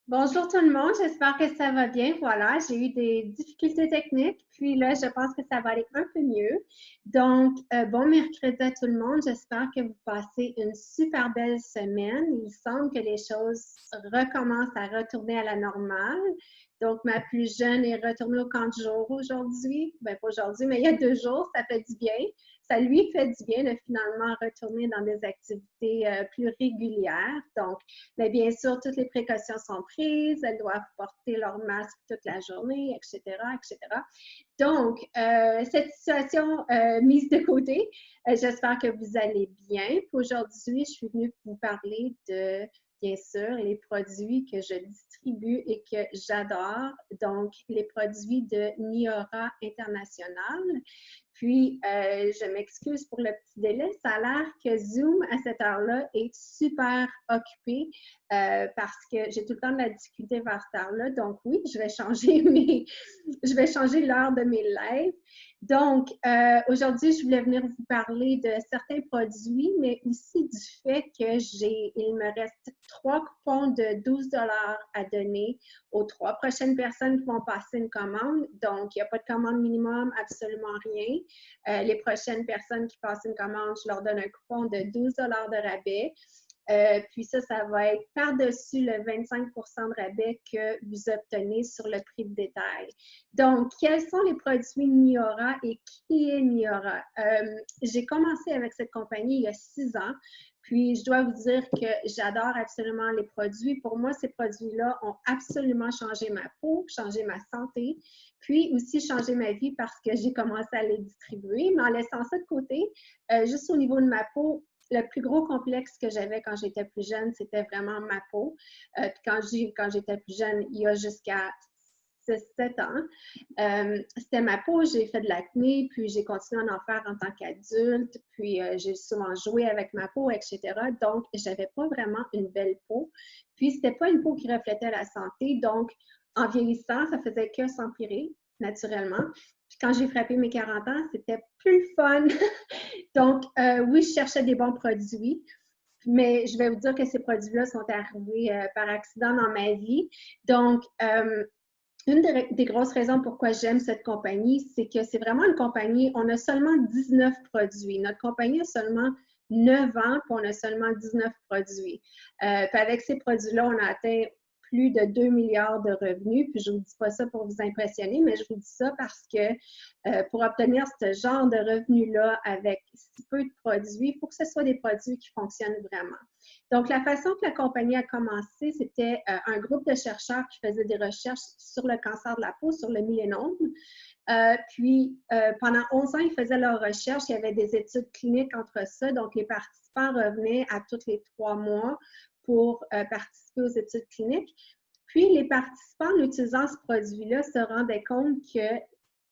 Bonjour tout le monde, j'espère que ça va bien. Voilà, j'ai eu des difficultés techniques, puis là, je pense que ça va aller un peu mieux. Donc, bon mercredi à tout le monde. J'espère que vous passez une super belle semaine. Il semble que les choses recommencent à retourner à la normale. Donc, ma plus jeune est retournée au camp de jour aujourd'hui. Ben, pas aujourd'hui, mais il y a 2 jours, ça fait du bien. Ça lui fait du bien de finalement retourner dans des activités plus régulières. Donc, mais bien sûr, toutes les précautions sont prises. Elles doivent porter leur masque toute la journée, etc., etc. Donc, cette situation mise de côté, j'espère que vous allez bien. Aujourd'hui, je suis venue vous parler de, bien sûr, les produits que je distribue et que j'adore. Donc, les produits de Niora International. Puis, je m'excuse pour le petit délai. Ça a l'air que Zoom, à cette heure-là, est super occupé parce que j'ai tout le temps de la difficulté vers cette heure-là. Donc, oui, je vais changer l'heure de mes lives. Donc, aujourd'hui, je voulais venir vous parler de certains produits, mais aussi du fait que il me reste 3 coupons de 12 à donner aux 3 prochaines personnes qui vont passer une commande. Donc, il n'y a pas de commande minimum, absolument rien. Les prochaines personnes qui passent une commande, je leur donne un coupon de 12 de rabais. Puis ça va être par-dessus le 25 de rabais que vous obtenez sur le prix de détail. Donc, quels sont les produits Niora et qui est Niora? J'ai commencé avec cette compagnie il y a 6 ans. Puis, je dois vous dire que j'adore absolument les produits. Pour moi, ces produits-là ont absolument changé ma peau, changé ma santé, puis aussi changé ma vie parce que j'ai commencé à les distribuer. Mais en laissant ça de côté, juste au niveau de ma peau, le plus gros complexe que j'avais quand j'étais plus jeune, c'était vraiment ma peau. Quand j'étais plus jeune, il y a jusqu'à 6-7 ans, c'était ma peau. J'ai fait de l'acné, puis j'ai continué à en faire en tant qu'adulte, puis j'ai souvent joué avec ma peau, etc. Donc, j'avais pas vraiment une belle peau. Puis, c'était pas une peau qui reflétait la santé. Donc, en vieillissant, ça faisait que s'empirer, naturellement. Puis quand j'ai frappé mes 40 ans, c'était plus fun. Donc, oui, je cherchais des bons produits, mais je vais vous dire que ces produits-là sont arrivés par accident dans ma vie. Donc, une des grosses raisons pourquoi j'aime cette compagnie, c'est que c'est vraiment une compagnie, on a seulement 19 produits. Notre compagnie a seulement 9 ans, puis on a seulement 19 produits. Puis avec ces produits-là, on a atteint plus de 2 milliards de revenus. Puis je ne vous dis pas ça pour vous impressionner, mais je vous dis ça parce que pour obtenir ce genre de revenus-là avec si peu de produits, il faut que ce soit des produits qui fonctionnent vraiment. Donc, la façon que la compagnie a commencé, c'était un groupe de chercheurs qui faisaient des recherches sur le cancer de la peau, sur le mélanome. Puis, pendant 11 ans, ils faisaient leurs recherches. Il y avait des études cliniques entre ça. Donc, les participants revenaient à tous les 3 mois pour participer aux études cliniques. Puis, les participants, en utilisant ce produit-là, se rendaient compte que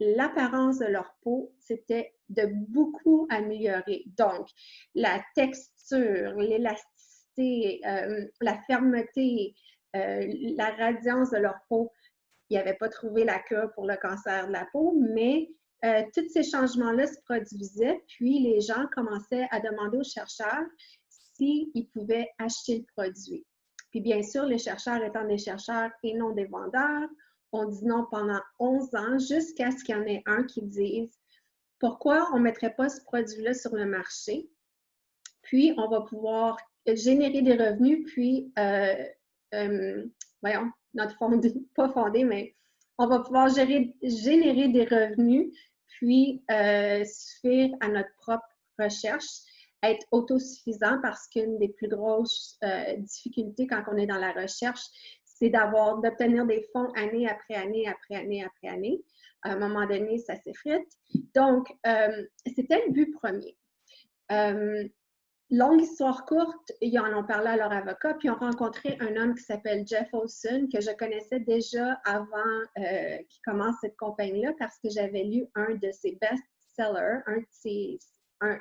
l'apparence de leur peau s'était de beaucoup améliorée. Donc, la texture, l'élasticité, la fermeté, la radiance de leur peau, ils n'avaient pas trouvé la cure pour le cancer de la peau, mais tous ces changements-là se produisaient, puis les gens commençaient à demander aux chercheurs s'ils pouvaient acheter le produit. Puis bien sûr, les chercheurs étant des chercheurs et non des vendeurs, on dit non pendant 11 ans jusqu'à ce qu'il y en ait un qui dise pourquoi on ne mettrait pas ce produit-là sur le marché, puis on va pouvoir générer des revenus, puis, voyons, notre fondé, pas fondé, mais on va pouvoir générer des revenus, puis suffire à notre propre recherche, être autosuffisant parce qu'une des plus grosses difficultés quand on est dans la recherche, c'est d'obtenir des fonds année après année, après année, après année. À un moment donné, ça s'effrite. Donc, c'était le but premier. Longue histoire courte, ils en ont parlé à leur avocat, puis ils ont rencontré un homme qui s'appelle Jeff Olson, que je connaissais déjà avant qu'il commence cette compagnie-là, parce que j'avais lu un de ses best-sellers,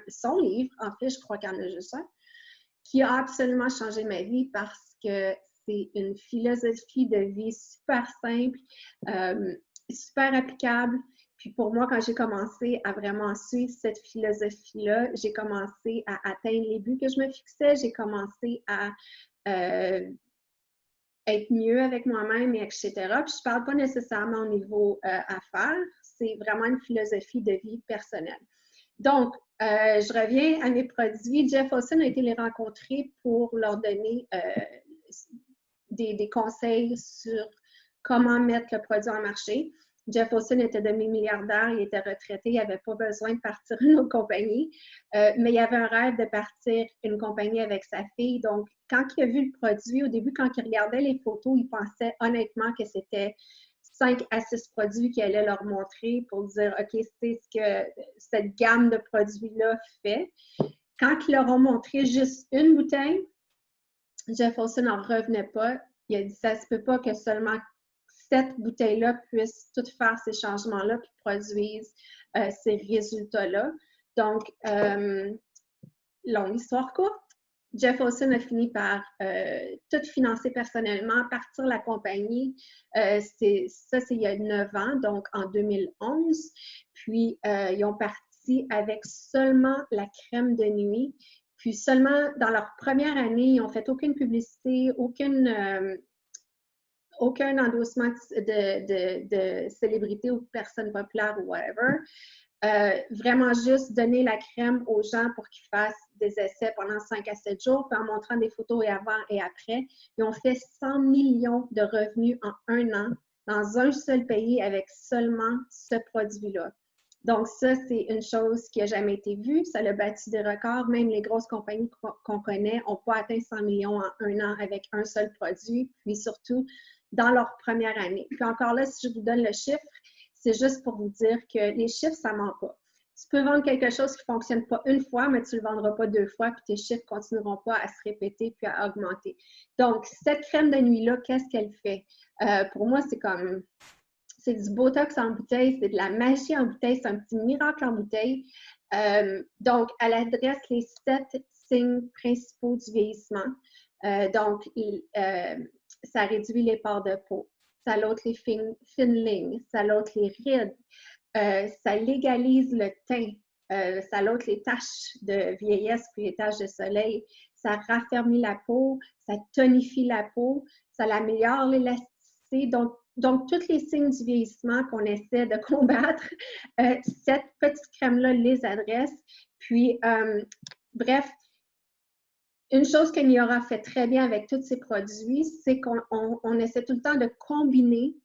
son livre, en fait, je crois qu'il y en a juste un, qui a absolument changé ma vie parce que c'est une philosophie de vie super simple, super applicable. Puis pour moi, quand j'ai commencé à vraiment suivre cette philosophie-là, j'ai commencé à atteindre les buts que je me fixais, j'ai commencé à être mieux avec moi-même, et etc. Puis je ne parle pas nécessairement au niveau affaires, c'est vraiment une philosophie de vie personnelle. Donc, je reviens à mes produits. Jeff Olson a été les rencontrer pour leur donner des conseils sur comment mettre le produit en marché. Jeff Olson était demi-milliardaire, il était retraité, il n'avait pas besoin de partir une autre compagnie, mais il avait un rêve de partir une compagnie avec sa fille. Donc, quand il a vu le produit, au début, quand il regardait les photos, il pensait honnêtement que c'était 5 à 6 produits qu'il allait leur montrer pour dire, OK, c'est ce que cette gamme de produits-là fait. Quand ils leur ont montré juste une bouteille, Jeff Olson n'en revenait pas. Il a dit, ça se peut pas que seulement cette bouteille-là puisse tout faire ces changements-là puis produisent ces résultats-là. Donc, longue histoire courte, Jeff Olson a fini par tout financer personnellement, partir la compagnie. C'est il y a 9 ans, donc en 2011. Puis, ils ont parti avec seulement la crème de nuit. Puis seulement dans leur première année, ils n'ont fait aucune publicité, aucun endossement de célébrité ou de personne populaire ou whatever. Vraiment juste donner la crème aux gens pour qu'ils fassent des essais pendant 5 à 7 jours, puis en montrant des photos et avant et après. Ils ont fait 100 millions de revenus en 1 an dans un seul pays avec seulement ce produit-là. Donc ça, c'est une chose qui n'a jamais été vue. Ça a battu des records. Même les grosses compagnies qu'on connaît n'ont pas atteint 100 millions en 1 an avec un seul produit, puis surtout dans leur première année. Puis encore là, si je vous donne le chiffre, c'est juste pour vous dire que les chiffres, ça ne ment pas. Tu peux vendre quelque chose qui ne fonctionne pas une fois, mais tu ne le vendras pas 2 fois, puis tes chiffres ne continueront pas à se répéter puis à augmenter. Donc, cette crème de nuit-là, qu'est-ce qu'elle fait? Pour moi, c'est du Botox en bouteille, c'est de la magie en bouteille, c'est un petit miracle en bouteille. Donc, elle adresse les 7 signes principaux du vieillissement. Donc, ça réduit les pores de peau, ça l'ôte les fines lignes, ça l'ôte les rides, ça légalise le teint, ça l'ôte les taches de vieillesse puis les taches de soleil, ça raffermit la peau, ça tonifie la peau, ça l'améliore l'élasticité. Donc, tous les signes du vieillissement qu'on essaie de combattre, cette petite crème-là les adresse. Puis, bref, une chose que Niora fait très bien avec tous ses produits, c'est qu'on essaie tout le temps de combiner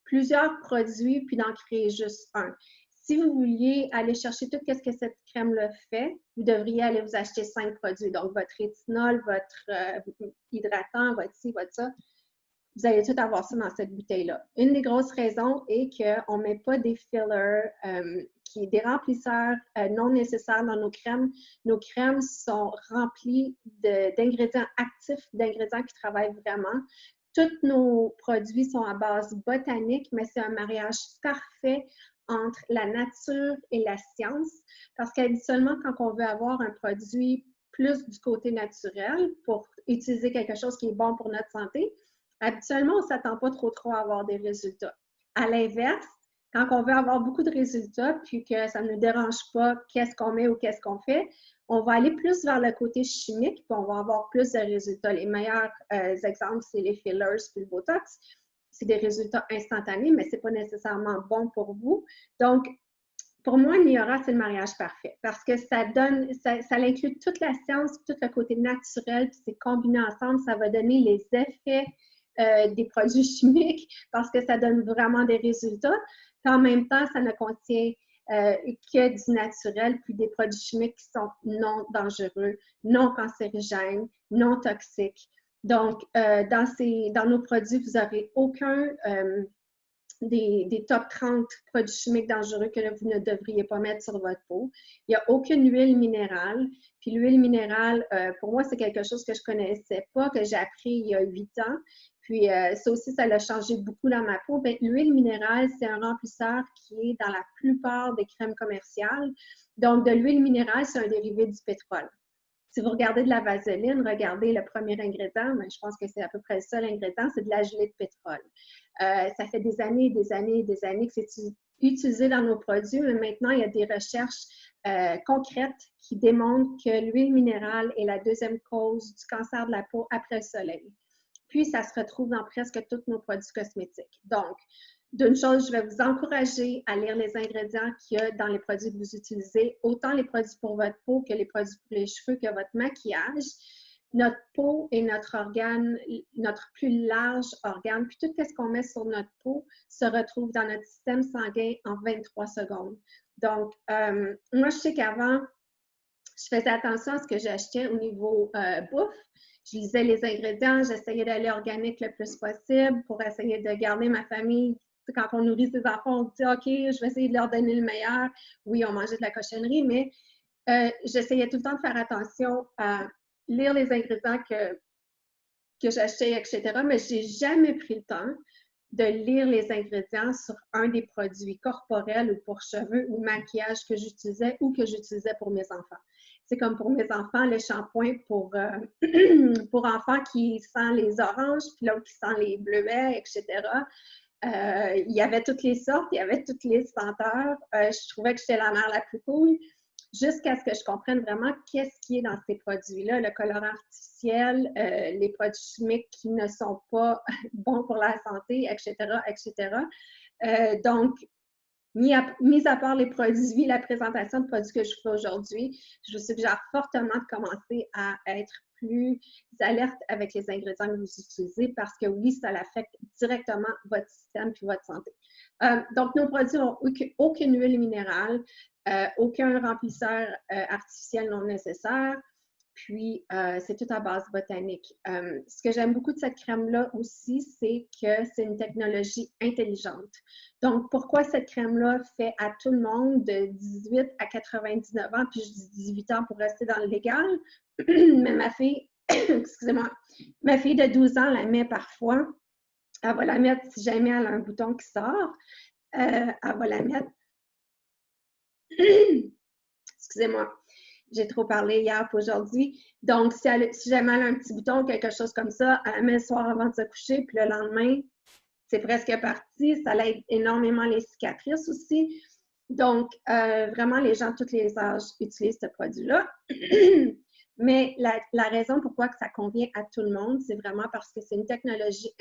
plusieurs produits puis d'en créer juste un. Si vous vouliez aller chercher tout ce que cette crème-là fait, vous devriez aller vous acheter 5 produits. Donc, votre rétinol, votre hydratant, votre ci, votre ça. Vous allez tout avoir ça dans cette bouteille-là. Une des grosses raisons est qu'on ne met pas des fillers, des remplisseurs non nécessaires dans nos crèmes. Nos crèmes sont remplies d'ingrédients actifs, d'ingrédients qui travaillent vraiment. Tous nos produits sont à base botanique, mais c'est un mariage parfait entre la nature et la science, parce qu'habituellement, quand on veut avoir un produit plus du côté naturel pour utiliser quelque chose qui est bon pour notre santé, habituellement, on ne s'attend pas trop à avoir des résultats. À l'inverse, quand on veut avoir beaucoup de résultats, puis que ça ne nous dérange pas qu'est-ce qu'on met ou qu'est-ce qu'on fait, on va aller plus vers le côté chimique, puis on va avoir plus de résultats. Les meilleurs exemples, c'est les fillers puis le Botox. C'est des résultats instantanés, mais ce n'est pas nécessairement bon pour vous. Donc, pour moi, Niora, c'est le mariage parfait parce que ça inclut toute la science, tout le côté naturel, puis c'est combiné ensemble, ça va donner les effets des produits chimiques parce que ça donne vraiment des résultats. Puis en même temps, ça ne contient que du naturel, puis des produits chimiques qui sont non dangereux, non cancérigènes, non toxiques. Donc, dans nos produits, vous n'aurez aucun des top 30 produits chimiques dangereux que vous ne devriez pas mettre sur votre peau. Il n'y a aucune huile minérale. Puis l'huile minérale, pour moi, c'est quelque chose que je ne connaissais pas, que j'ai appris il y a 8 ans. Puis ça aussi, ça l'a changé beaucoup dans ma peau. L'huile minérale, c'est un remplisseur qui est dans la plupart des crèmes commerciales. Donc, de l'huile minérale, c'est un dérivé du pétrole. Si vous regardez de la vaseline, regardez le premier ingrédient, mais je pense que c'est à peu près le seul ingrédient, c'est de la gelée de pétrole. Ça fait des années et des années et des années que c'est utilisé dans nos produits, mais maintenant, il y a des recherches concrètes qui démontrent que l'huile minérale est la deuxième cause du cancer de la peau après le soleil. Puis, ça se retrouve dans presque tous nos produits cosmétiques. Donc, d'une chose, je vais vous encourager à lire les ingrédients qu'il y a dans les produits que vous utilisez, autant les produits pour votre peau que les produits pour les cheveux, que votre maquillage. Notre peau est notre organe, notre plus large organe, puis tout ce qu'on met sur notre peau se retrouve dans notre système sanguin en 23 secondes. Donc, moi, je sais qu'avant, je faisais attention à ce que j'achetais au niveau bouffe. Je lisais les ingrédients, j'essayais d'aller organique le plus possible pour essayer de garder ma famille. Quand on nourrit ses enfants, on dit « OK, je vais essayer de leur donner le meilleur. » Oui, on mangeait de la cochonnerie, mais j'essayais tout le temps de faire attention à lire les ingrédients que j'achetais, etc. Mais je n'ai jamais pris le temps de lire les ingrédients sur un des produits corporels ou pour cheveux ou maquillage que j'utilisais ou que j'utilisais pour mes enfants. C'est comme pour mes enfants, le shampoing pour enfants qui sent les oranges, puis l'autre qui sent les bleuets, etc. Il y avait toutes les sortes, il y avait toutes les senteurs. Je trouvais que j'étais la mère la plus cool, jusqu'à ce que je comprenne vraiment qu'est-ce qui est dans ces produits-là, le colorant artificiel, les produits chimiques qui ne sont pas bons pour la santé, etc., etc. Donc, mis à part les produits, la présentation de produits que je fais aujourd'hui, je vous suggère fortement de commencer à être plus alerte avec les ingrédients que vous utilisez parce que oui, ça affecte directement votre système et votre santé. Donc, nos produits n'ont aucune huile minérale, aucun remplisseur artificiel non nécessaire, puis c'est tout à base botanique. Ce que j'aime beaucoup de cette crème-là aussi, c'est que c'est une technologie intelligente. Donc, pourquoi cette crème-là fait à tout le monde de 18 à 99 ans, puis je dis 18 ans pour rester dans le légal, mais ma fille, excusez-moi, ma fille de 12 ans la met parfois. Elle va la mettre, si jamais elle a un bouton qui sort, elle va la mettre. Excusez-moi, j'ai trop parlé hier pour aujourd'hui. Donc, si jamais elle a un petit bouton, quelque chose comme ça, elle la met le soir avant de se coucher, puis le lendemain, c'est presque parti. Ça aide énormément les cicatrices aussi. Donc, vraiment, les gens de tous les âges utilisent ce produit-là. Mais la raison pourquoi que ça convient à tout le monde, c'est vraiment parce que c'est une technologie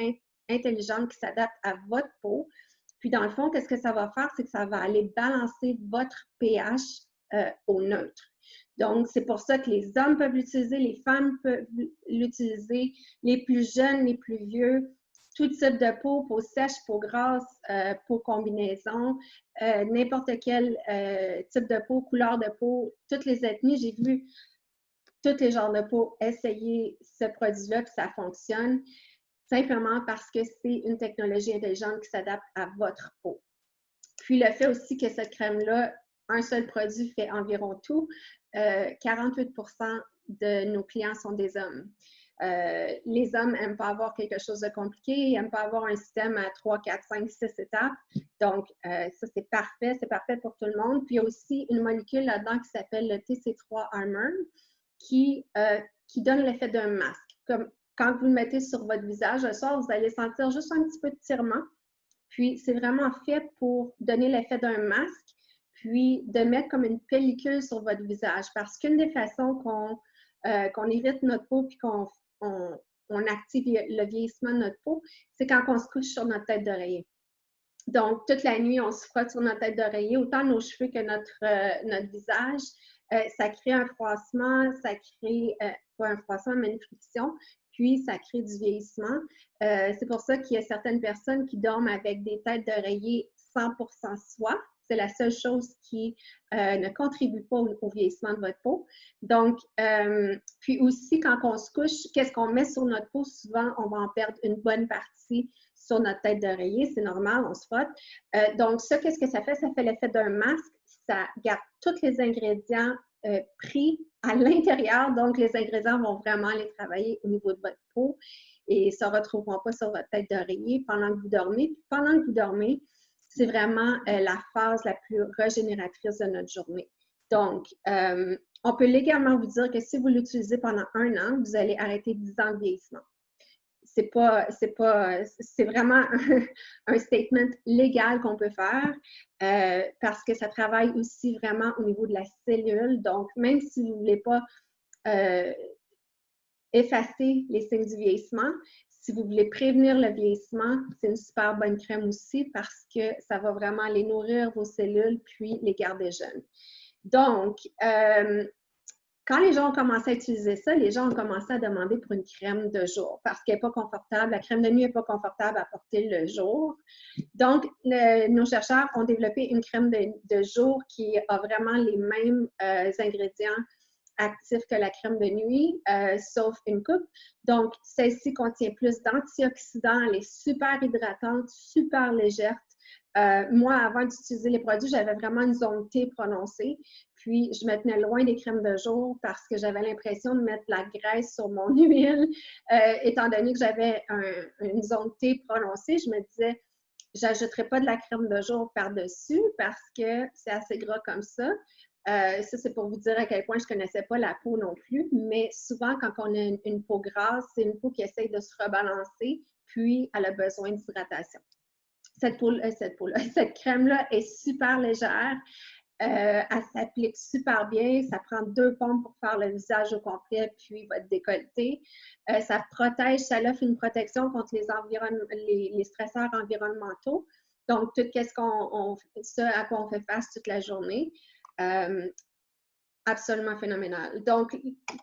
intelligente qui s'adapte à votre peau. Puis, dans le fond, qu'est-ce que ça va faire? C'est que ça va aller balancer votre pH au neutre. Donc, c'est pour ça que les hommes peuvent l'utiliser, les femmes peuvent l'utiliser, les plus jeunes, les plus vieux, tout type de peau sèche, peau grasse, peau combinaison, n'importe quel type de peau, couleur de peau, toutes les ethnies. J'ai vu tous les genres de peau essayer ce produit-là, puis ça fonctionne, simplement parce que c'est une technologie intelligente qui s'adapte à votre peau. Puis le fait aussi que cette crème-là, un seul produit fait environ tout, 48% de nos clients sont des hommes. Les hommes n'aiment pas avoir quelque chose de compliqué, ils n'aiment pas avoir un système à 3, 4, 5, 6 étapes. Donc, ça, c'est parfait pour tout le monde. Puis, il y a aussi une molécule là-dedans qui s'appelle le TC3 Armor qui donne l'effet d'un masque. Comme quand vous le mettez sur votre visage le soir, vous allez sentir juste un petit peu de tirement. Puis, c'est vraiment fait pour donner l'effet d'un masque, puis de mettre comme une pellicule sur votre visage. Parce qu'une des façons qu'on irrite notre peau puis qu'on active le vieillissement de notre peau, c'est quand on se couche sur notre tête d'oreiller. Donc, toute la nuit, on se frotte sur notre tête d'oreiller, autant nos cheveux que notre visage. Ça crée un froissement, ça crée, pas un froissement, mais une friction, puis ça crée du vieillissement. C'est pour ça qu'il y a certaines personnes qui dorment avec des têtes d'oreiller 100% soie. C'est la seule chose qui ne contribue pas au vieillissement de votre peau. Donc, puis aussi, quand on se couche, qu'est-ce qu'on met sur notre peau? Souvent, on va en perdre une bonne partie sur notre tête d'oreiller. C'est normal, on se frotte. Donc, ça, qu'est-ce que ça fait? Ça fait l'effet d'un masque. Ça garde tous les ingrédients pris à l'intérieur. Donc, les ingrédients vont vraiment aller travailler au niveau de votre peau et ne se retrouveront pas sur votre tête d'oreiller pendant que vous dormez. Puis pendant que vous dormez, c'est vraiment la phase la plus régénératrice de notre journée. Donc, on peut légalement vous dire que si vous l'utilisez pendant 1 an, vous allez arrêter 10 ans de vieillissement. C'est vraiment un statement légal qu'on peut faire parce que ça travaille aussi vraiment au niveau de la cellule. Donc, même si vous ne voulez pas effacer les signes du vieillissement, Si vous voulez prévenir le vieillissement, c'est une super bonne crème aussi parce que ça va vraiment aller nourrir vos cellules puis les garder jeunes. Donc, quand les gens ont commencé à utiliser ça, les gens ont commencé à demander pour une crème de jour parce qu'elle n'est pas confortable. La crème de nuit n'est pas confortable à porter le jour. Donc, nos chercheurs ont développé une crème de jour qui a vraiment les mêmes ingrédients actifs que la crème de nuit, sauf une coupe. Donc, celle-ci contient plus d'antioxydants, elle est super hydratante, super légère. Moi, avant d'utiliser les produits, j'avais vraiment une zone T prononcée. Puis, je me tenais loin des crèmes de jour parce que j'avais l'impression de mettre de la graisse sur mon huile. Étant donné que j'avais une zone T prononcée, je me disais, j'ajouterai pas de la crème de jour par-dessus parce que c'est assez gras comme ça. Ça, c'est pour vous dire à quel point je ne connaissais pas la peau non plus, mais souvent, quand on a une peau grasse, c'est une peau qui essaye de se rebalancer, puis elle a besoin d'hydratation. Cette crème-là est super légère. Elle s'applique super bien. Ça prend 2 pompes pour faire le visage au complet, puis votre décolleté. Ça protège, ça offre une protection contre les stresseurs environnementaux. Donc, tout ce à quoi on fait face toute la journée. Absolument phénoménal. Donc,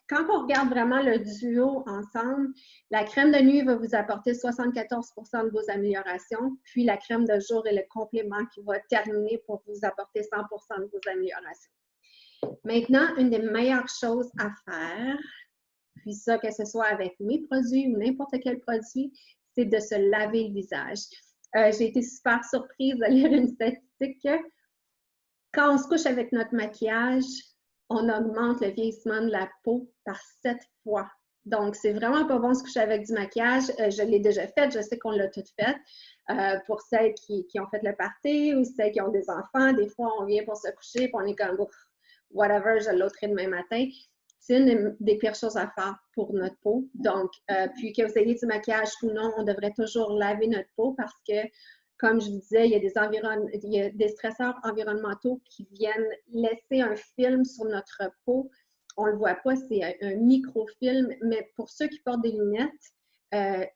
quand on regarde vraiment le duo ensemble, la crème de nuit va vous apporter 74 de vos améliorations, puis la crème de jour est le complément qui va terminer pour vous apporter 100 de vos améliorations. Maintenant, une des meilleures choses à faire, puis ça, que ce soit avec mes produits ou n'importe quel produit, c'est de se laver le visage. J'ai été super surprise de lire une statistique que quand on se couche avec notre maquillage, on augmente le vieillissement de la peau par 7 fois. Donc, c'est vraiment pas bon de se coucher avec du maquillage. Je l'ai déjà fait, je sais qu'on l'a toutes fait. Pour celles qui ont fait le party ou celles qui ont des enfants, des fois, on vient pour se coucher et on est comme « whatever, je l'ôterai demain matin ». C'est une des pires choses à faire pour notre peau. Donc, puis que vous ayez du maquillage ou non, on devrait toujours laver notre peau parce que comme je vous disais, il y a des stresseurs environnementaux qui viennent laisser un film sur notre peau. On ne le voit pas, c'est un microfilm, mais pour ceux qui portent des lunettes,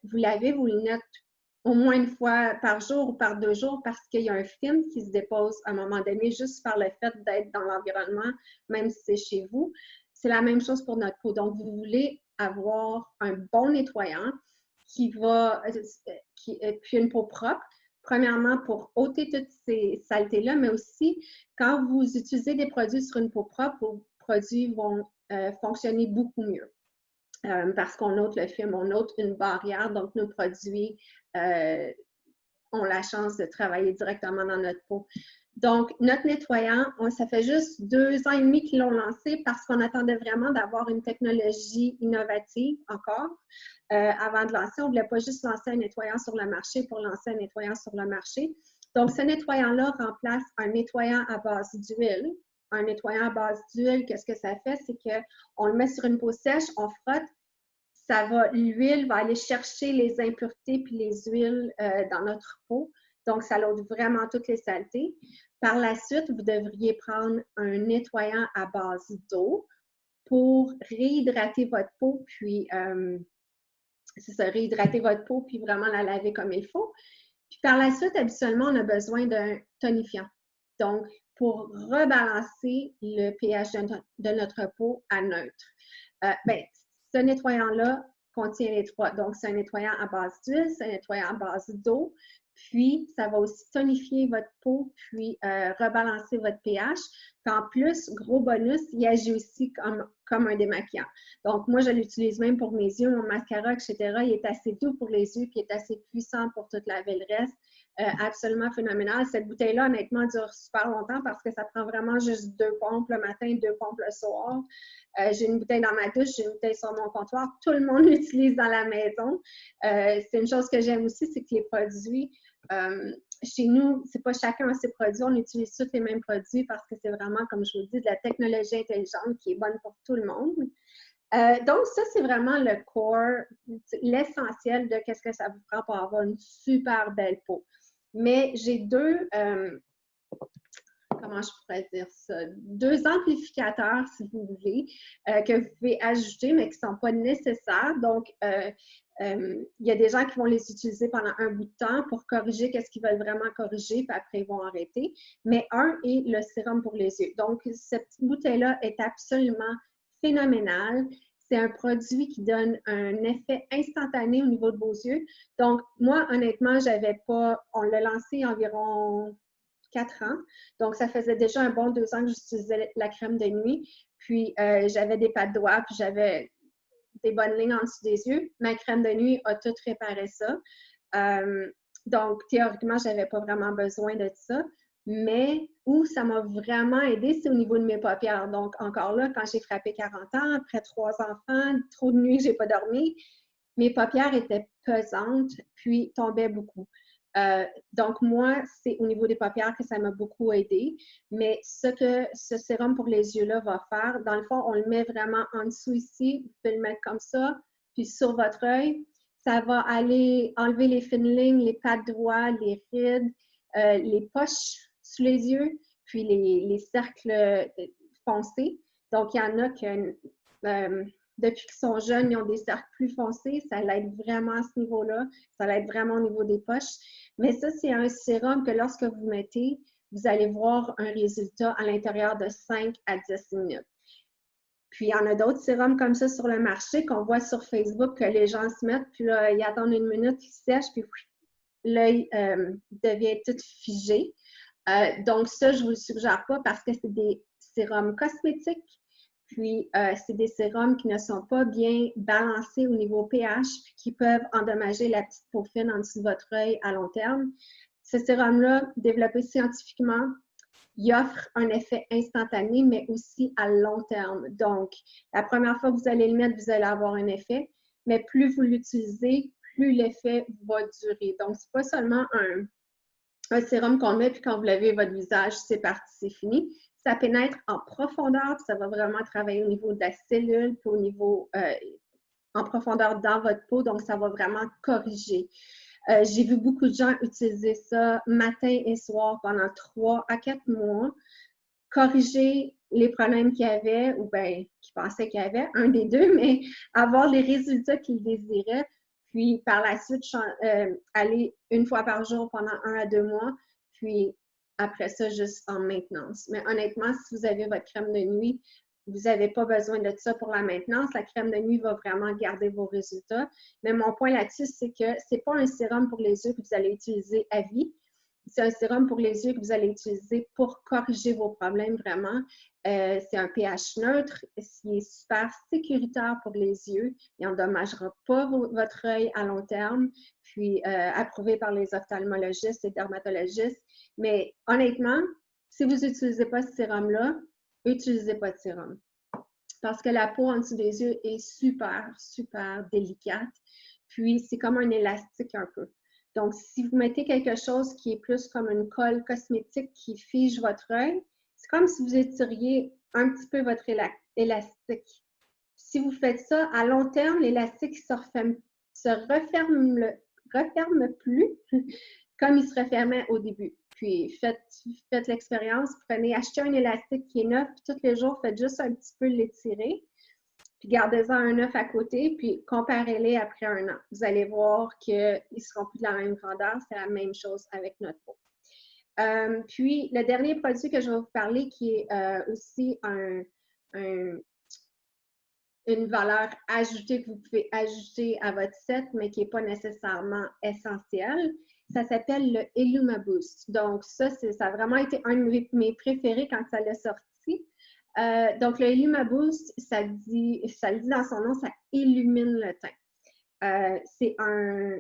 vous lavez vos lunettes au moins une fois par jour ou par 2 jours parce qu'il y a un film qui se dépose à un moment donné juste par le fait d'être dans l'environnement, même si c'est chez vous. C'est la même chose pour notre peau. Donc, vous voulez avoir un bon nettoyant puis une peau propre. Premièrement, pour ôter toutes ces saletés-là, mais aussi, quand vous utilisez des produits sur une peau propre, vos produits vont fonctionner beaucoup mieux. Parce qu'on ôte le film, on ôte une barrière, donc nos produits ont la chance de travailler directement dans notre peau. Donc, notre nettoyant, ça fait juste 2 ans et demi qu'ils l'ont lancé parce qu'on attendait vraiment d'avoir une technologie innovative encore. Avant de lancer, on ne voulait pas juste lancer un nettoyant sur le marché pour lancer un nettoyant sur le marché. Donc, ce nettoyant-là remplace un nettoyant à base d'huile. Un nettoyant à base d'huile, qu'est-ce que ça fait? C'est qu'on le met sur une peau sèche, on frotte, l'huile va aller chercher les impuretés puis les huiles dans notre peau. Donc, ça l'ôte vraiment toutes les saletés. Par la suite, vous devriez prendre un nettoyant à base d'eau pour réhydrater votre peau, puis réhydrater votre peau, puis vraiment la laver comme il faut. Puis par la suite, habituellement, on a besoin d'un tonifiant. Donc, pour rebalancer le pH de notre peau à neutre. Ce nettoyant-là contient les 3. Donc, c'est un nettoyant à base d'huile, c'est un nettoyant à base d'eau, puis ça va aussi tonifier votre peau, puis rebalancer votre pH. Puis en plus, gros bonus, il agit aussi comme un démaquillant. Donc, moi, je l'utilise même pour mes yeux, mon mascara, etc. Il est assez doux pour les yeux, puis il est assez puissant pour tout laver le reste. Absolument phénoménal. Cette bouteille-là, honnêtement, dure super longtemps parce que ça prend vraiment juste 2 pompes le matin, 2 pompes le soir. J'ai une bouteille dans ma douche, j'ai une bouteille sur mon comptoir. Tout le monde l'utilise dans la maison. C'est une chose que j'aime aussi, c'est que les produits, chez nous, c'est pas chacun a ses produits. On utilise tous les mêmes produits parce que c'est vraiment, comme je vous dis, de la technologie intelligente qui est bonne pour tout le monde. Donc, ça, c'est vraiment le core, l'essentiel de qu'est-ce que ça vous prend pour avoir une super belle peau. Mais j'ai deux comment je pourrais dire ça, 2 amplificateurs, si vous voulez, que vous pouvez ajouter, mais qui ne sont pas nécessaires. Donc, il y a des gens qui vont les utiliser pendant un bout de temps pour corriger qu'est-ce qu'ils veulent vraiment corriger, puis après, ils vont arrêter. Mais un est le sérum pour les yeux. Donc, cette petite bouteille-là est absolument phénoménale. C'est un produit qui donne un effet instantané au niveau de vos yeux. Donc, moi, honnêtement, j'avais pas... On l'a lancé environ 4 ans. Donc, ça faisait déjà un bon 2 ans que j'utilisais la crème de nuit. Puis, j'avais des pattes doigts, puis j'avais des bonnes lignes en dessous des yeux. Ma crème de nuit a tout réparé ça. Donc, théoriquement, je n'avais pas vraiment besoin de ça. Mais où ça m'a vraiment aidé, c'est au niveau de mes paupières. Donc, encore là, quand j'ai frappé 40 ans, après 3 enfants, trop de nuits, je n'ai pas dormi, mes paupières étaient pesantes, puis tombaient beaucoup. Donc, moi, c'est au niveau des paupières que ça m'a beaucoup aidé. Mais ce que ce sérum pour les yeux-là va faire, dans le fond, on le met vraiment en dessous ici. Vous pouvez le mettre comme ça, puis sur votre œil. Ça va aller enlever les fines lignes, les pattes droits, les rides, les poches sous les yeux, puis les cercles foncés. Donc, il y en a qui, depuis qu'ils sont jeunes, ils ont des cercles plus foncés. Ça l'aide vraiment à ce niveau-là. Ça l'aide vraiment au niveau des poches. Mais ça, c'est un sérum que lorsque vous mettez, vous allez voir un résultat à l'intérieur de 5 à 10 minutes. Puis, il y en a d'autres sérums comme ça sur le marché qu'on voit sur Facebook que les gens se mettent, puis là, ils attendent 1 minute, ils sèchent, puis l'œil devient tout figé. Donc, ça, je ne vous le suggère pas parce que c'est des sérums cosmétiques. Puis, c'est des sérums qui ne sont pas bien balancés au niveau pH, puis qui peuvent endommager la petite peau fine en dessous de votre œil à long terme. Ce sérum-là, développé scientifiquement, il offre un effet instantané, mais aussi à long terme. Donc, la première fois que vous allez le mettre, vous allez avoir un effet, mais plus vous l'utilisez, plus l'effet va durer. Donc, ce n'est pas seulement un sérum qu'on met, puis quand vous lavez votre visage, c'est parti, c'est fini. Ça pénètre en profondeur, puis ça va vraiment travailler au niveau de la cellule, puis au niveau en profondeur dans votre peau, donc ça va vraiment corriger. J'ai vu beaucoup de gens utiliser ça matin et soir pendant 3 à 4 mois, corriger les problèmes qu'il y avait, ou bien qu'ils pensaient qu'il y avait, un des deux, mais avoir les résultats qu'ils désiraient, puis par la suite, aller 1 fois par jour pendant 1 à 2 mois, puis après ça, juste en maintenance. Mais honnêtement, si vous avez votre crème de nuit, vous n'avez pas besoin de ça pour la maintenance. La crème de nuit va vraiment garder vos résultats. Mais mon point là-dessus, c'est que ce n'est pas un sérum pour les yeux que vous allez utiliser à vie. C'est un sérum pour les yeux que vous allez utiliser pour corriger vos problèmes vraiment. C'est un pH neutre, qui est super sécuritaire pour les yeux. Il n'endommagera pas votre œil à long terme, puis approuvé par les ophtalmologistes et dermatologistes. Mais honnêtement, si vous n'utilisez pas ce sérum-là, utilisez pas de sérum. Parce que la peau en dessous des yeux est super, super délicate. Puis, c'est comme un élastique un peu. Donc, si vous mettez quelque chose qui est plus comme une colle cosmétique qui fige votre œil, c'est comme si vous étiriez un petit peu votre élastique. Si vous faites ça, à long terme, l'élastique se referme plus comme il se refermait au début. Puis, faites l'expérience, achetez un élastique qui est neuf, puis tous les jours, faites juste un petit peu l'étirer, puis gardez-en un neuf à côté, puis comparez-les après 1 an. Vous allez voir qu'ils ne seront plus de la même grandeur, c'est la même chose avec notre peau. Puis, le dernier produit que je vais vous parler, qui est aussi une valeur ajoutée que vous pouvez ajouter à votre set, mais qui n'est pas nécessairement essentielle, ça s'appelle le Illuma Boost. Donc, ça a vraiment été un de mes préférés quand ça l'a sorti. Donc, le Illuma Boost, ça le dit dans son nom, ça illumine le teint. C'est un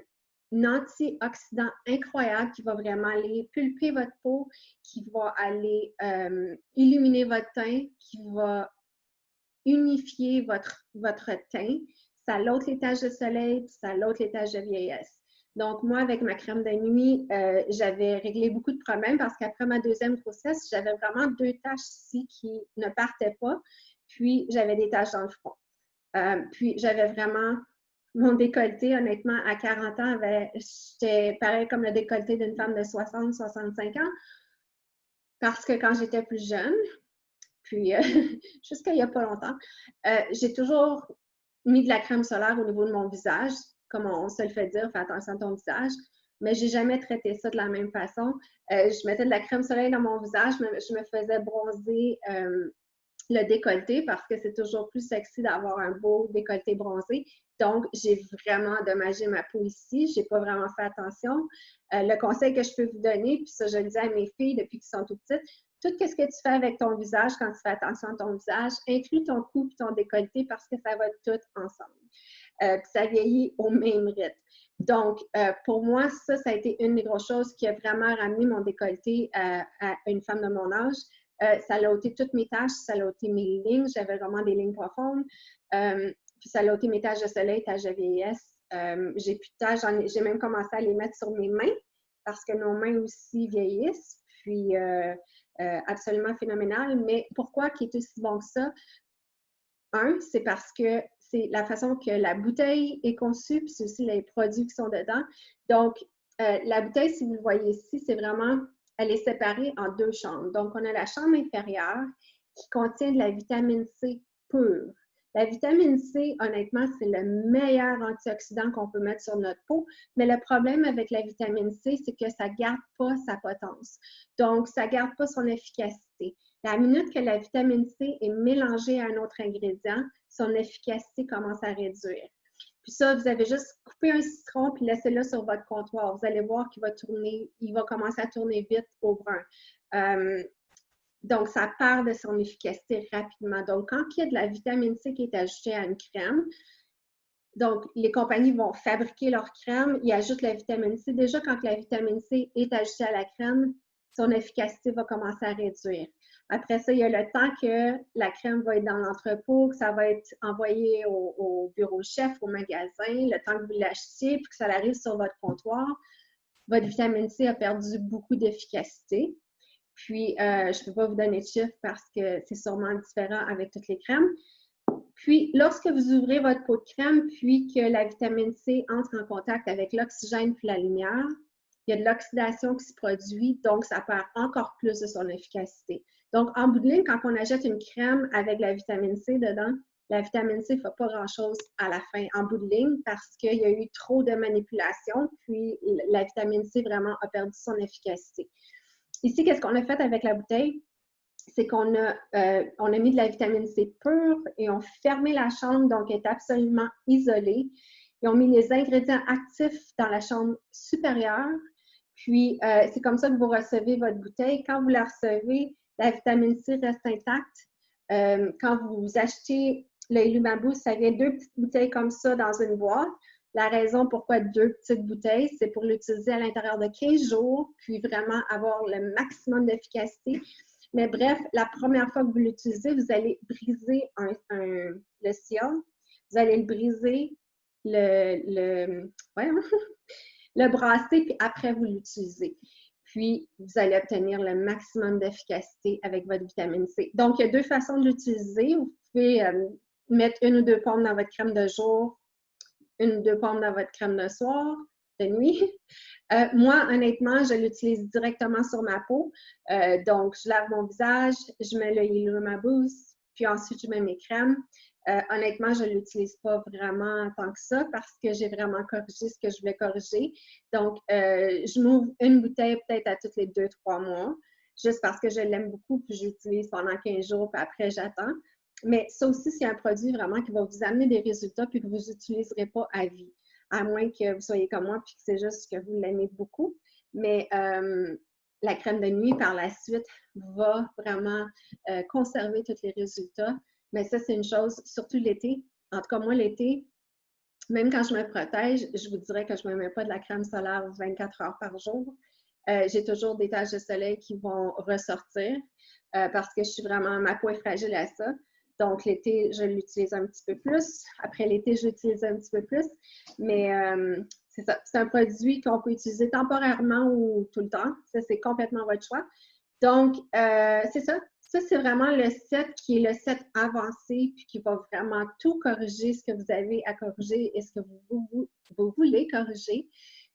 antioxydant incroyable qui va vraiment aller pulper votre peau, qui va aller illuminer votre teint, qui va unifier votre teint. Ça l'ôte les taches de soleil, puis ça l'ôte les taches de vieillesse. Donc, moi, avec ma crème de nuit, j'avais réglé beaucoup de problèmes parce qu'après ma 2e grossesse, j'avais vraiment 2 taches ici qui ne partaient pas. Puis, j'avais des taches dans le front. Puis, j'avais vraiment mon décolleté, honnêtement, à 40 ans, j'étais pareil comme le décolleté d'une femme de 60, 65 ans parce que quand j'étais plus jeune, puis jusqu'à il n'y a pas longtemps, j'ai toujours mis de la crème solaire au niveau de mon visage, comme on se le fait dire, fais attention à ton visage, mais j'ai jamais traité ça de la même façon. Je mettais de la crème solaire dans mon visage, je me faisais bronzer le décolleté parce que c'est toujours plus sexy d'avoir un beau décolleté bronzé. Donc, j'ai vraiment endommagé ma peau ici. Je n'ai pas vraiment fait attention. Le conseil que je peux vous donner, puis ça, je le dis à mes filles depuis qu'elles sont toutes petites, tout ce que tu fais avec ton visage quand tu fais attention à ton visage, inclus ton cou et ton décolleté parce que ça va tout ensemble. Puis ça vieillit au même rythme. Donc, pour moi, ça a été une des grosses choses qui a vraiment ramené mon décolleté à une femme de mon âge. Ça a ôté toutes mes taches, ça a ôté mes lignes, j'avais vraiment des lignes profondes. Puis ça a ôté mes taches de soleil, taches de vieillesse. J'ai plus de taches, j'ai même commencé à les mettre sur mes mains parce que nos mains aussi vieillissent. Puis absolument phénoménal. Mais pourquoi qui est aussi bon que ça? Un, c'est parce que c'est la façon que la bouteille est conçue, puis c'est aussi les produits qui sont dedans. Donc, la bouteille, si vous le voyez ici, c'est vraiment, elle est séparée en deux chambres. Donc, on a la chambre inférieure qui contient de la vitamine C pure. La vitamine C, honnêtement, c'est le meilleur antioxydant qu'on peut mettre sur notre peau, mais le problème avec la vitamine C, c'est que ça ne garde pas sa potence. Donc, ça ne garde pas son efficacité. La minute que la vitamine C est mélangée à un autre ingrédient, son efficacité commence à réduire. Puis ça, vous avez juste coupé un citron puis laissez-le sur votre comptoir. Vous allez voir qu'il va tourner, il va commencer à tourner vite au brun. Donc, ça perd de son efficacité rapidement. Donc, quand il y a de la vitamine C qui est ajoutée à une crème, donc, les compagnies vont fabriquer leur crème, ils ajoutent la vitamine C. Déjà, quand la vitamine C est ajoutée à la crème, son efficacité va commencer à réduire. Après ça, il y a le temps que la crème va être dans l'entrepôt, que ça va être envoyé au bureau chef, au magasin, le temps que vous l'achetiez, puis que ça arrive sur votre comptoir. Votre vitamine C a perdu beaucoup d'efficacité. Puis, je ne peux pas vous donner de chiffres parce que c'est sûrement différent avec toutes les crèmes. Puis, lorsque vous ouvrez votre pot de crème, puis que la vitamine C entre en contact avec l'oxygène puis la lumière, il y a de l'oxydation qui se produit, donc ça perd encore plus de son efficacité. Donc, en bout de ligne, quand on achète une crème avec la vitamine C dedans, la vitamine C ne fait pas grand-chose à la fin, en bout de ligne, parce qu'il y a eu trop de manipulation, puis la vitamine C vraiment a perdu son efficacité. Ici, qu'est-ce qu'on a fait avec la bouteille? C'est qu'on a mis de la vitamine C pure et on fermé la chambre, donc elle est absolument isolée. Ils ont mis les ingrédients actifs dans la chambre supérieure. Puis, c'est comme ça que vous recevez votre bouteille. Quand vous la recevez, la vitamine C reste intacte. Quand vous achetez le Illumaboost, ça vient 2 petites bouteilles comme ça dans une boîte. La raison pourquoi 2 petites bouteilles, c'est pour l'utiliser à l'intérieur de 15 jours, puis vraiment avoir le maximum d'efficacité. Mais bref, la première fois que vous l'utilisez, vous allez briser le sillon, vous allez le briser, le brasser, puis après, vous l'utilisez. Puis, vous allez obtenir le maximum d'efficacité avec votre vitamine C. Donc, il y a 2 façons de l'utiliser. Vous pouvez mettre 1 ou 2 pommes dans votre crème de jour, 1 ou 2 pommes dans votre crème de soir, de nuit. Moi, honnêtement, je l'utilise directement sur ma peau. Donc, je lave mon visage, je mets le Illumaboost, puis ensuite, je mets mes crèmes. Honnêtement, je ne l'utilise pas vraiment tant que ça parce que j'ai vraiment corrigé ce que je voulais corriger. Donc, je m'ouvre une bouteille peut-être à tous les 2-3 mois, juste parce que je l'aime beaucoup, puis j'utilise pendant 15 jours, puis après, j'attends. Mais ça aussi, c'est un produit vraiment qui va vous amener des résultats, puis que vous n'utiliserez pas à vie, à moins que vous soyez comme moi, puis que c'est juste que vous l'aimez beaucoup. Mais la crème de nuit, par la suite, va vraiment conserver tous les résultats. Mais ça, c'est une chose, surtout l'été. En tout cas, moi, l'été, même quand je me protège, je vous dirais que je ne me mets pas de la crème solaire 24 heures par jour. J'ai toujours des taches de soleil qui vont ressortir parce que je suis vraiment, ma peau est fragile à ça. Donc, l'été, je l'utilise un petit peu plus. Après l'été, je l'utilise un petit peu plus. Mais c'est ça. C'est un produit qu'on peut utiliser temporairement ou tout le temps. Ça, c'est complètement votre choix. Donc, c'est ça. Ça, c'est vraiment le set qui est le set avancé puis qui va vraiment tout corriger ce que vous avez à corriger et ce que vous voulez corriger.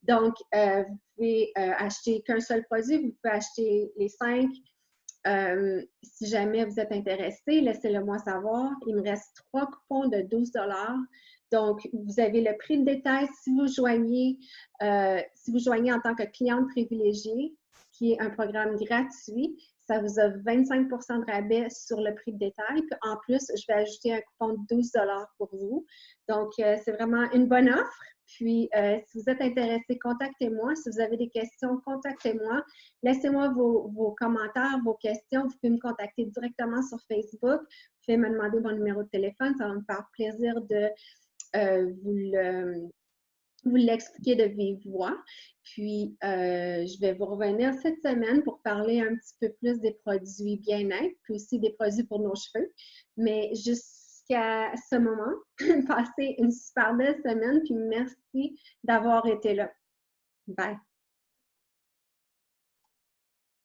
Donc, vous pouvez acheter qu'un seul produit, vous pouvez acheter les 5. Si jamais vous êtes intéressé, laissez-le moi savoir. Il me reste 3 coupons de 12 $. Donc, vous avez le prix de détail si vous joignez en tant que cliente privilégiée, qui est un programme gratuit. Ça vous offre 25 % de rabais sur le prix de détail. Puis en plus, je vais ajouter un coupon de 12 $ pour vous. Donc, c'est vraiment une bonne offre. Puis, si vous êtes intéressé, contactez-moi. Si vous avez des questions, contactez-moi. Laissez-moi vos commentaires, vos questions. Vous pouvez me contacter directement sur Facebook. Vous pouvez me demander mon numéro de téléphone. Ça va me faire plaisir de vous l'expliquer de vive voix. Puis, je vais vous revenir cette semaine pour parler un petit peu plus des produits bien-être, puis aussi des produits pour nos cheveux. Mais jusqu'à ce moment, passez une super belle semaine, puis merci d'avoir été là. Bye!